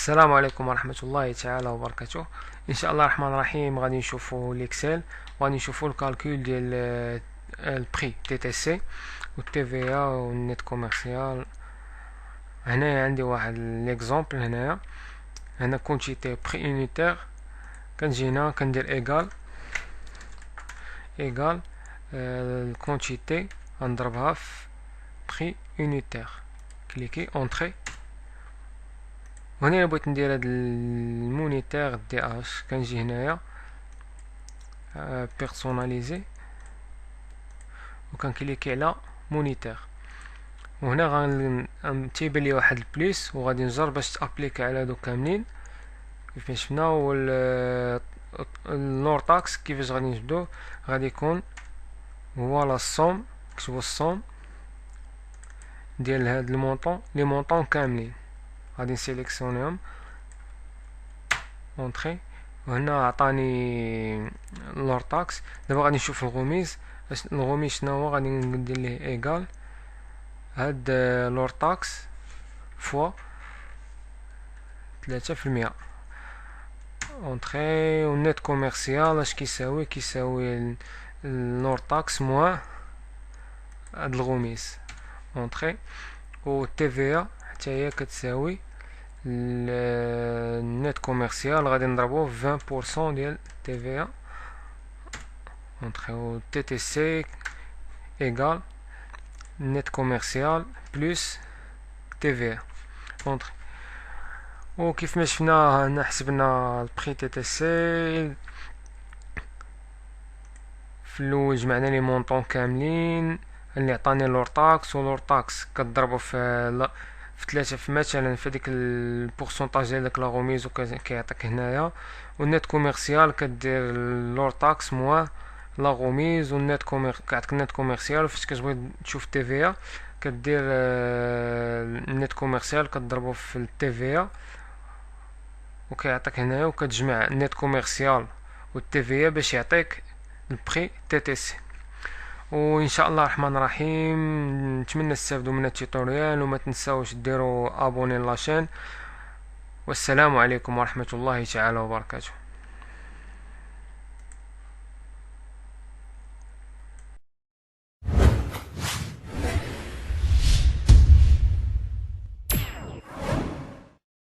السلام عليكم ورحمة الله تعالى وبركاته. ان شاء الله الرحمن الرحيم غادي نشوفوا ليكسل، وغادي نشوفوا الكالكول ديال البري تي تي سي والتي في ا والنت كوميرسيال. هنايا عندي واحد ليكزامبل. هنا كونتيتي بري يونيتير، كنجي هنا كندير ايغال الكونتيتي غنضربها في بري يونيتير، كليكي اونتري. وهنا بغيت ندير هاد المونيتير دي اش، كنجي هنايا بيرسوناليزي وكنكليكي على مونيتير، وهنا غنتيبان لي واحد البليس، وغادي نجر باش تابليكي على هادو كاملين كيفاش شفنا. اللور تاكس كيفاش غادي نجبدوه، غادي يكون هو لا الصوم، نكتبو الصوم ديال هاد المونطون، لي مونطون كاملين غادي نسيليكسيونيهم اونطري. وهنا عطاني لور تاكس. دابا غادي نشوف الغميز شنو هو. غادي ندير ليه ايغال هاد لور تاكس فوا 3%. اونطري. والنت كوميرسيال اش كيساوي اللور تاكس موان هاد الغميز اونطري. و تي في ا حتى هي كتساوي النت كوميرسيال، غادي نضربوه في 20% ديال تي في ا اونطري. و تي تي سي ايغال نت كوميرسيال بلس تي في ا اونطري. وكيف ما شفنا هنا حسبنا البري تي تي سي. في الاول جمعنا لي مونطون كاملين اللي عطاني لور تاكس، ولور تاكس كتضربو في 3 في مثلا في ديك البورسونتاج ديال داك لا غوميز كيعطيك هنايا. والنت كوميرسيال كدير لور تاكس موان لا غوميز، والنت كيعطيك النت كوميرسيال. فاش كتبغي تشوف تي في ا كدير النت كوميرسيال كتضربو في التي في ا وكيعطيك هنايا، وكتجمع النت كوميرسيال والتي في ا باش يعطيك البري تي تي سي. وان شاء الله الرحمن الرحيم نتمنى تستافدوا من التوتوريال، وما تنساوش ديروا ابوني لاشين. والسلام عليكم ورحمة الله تعالى وبركاته.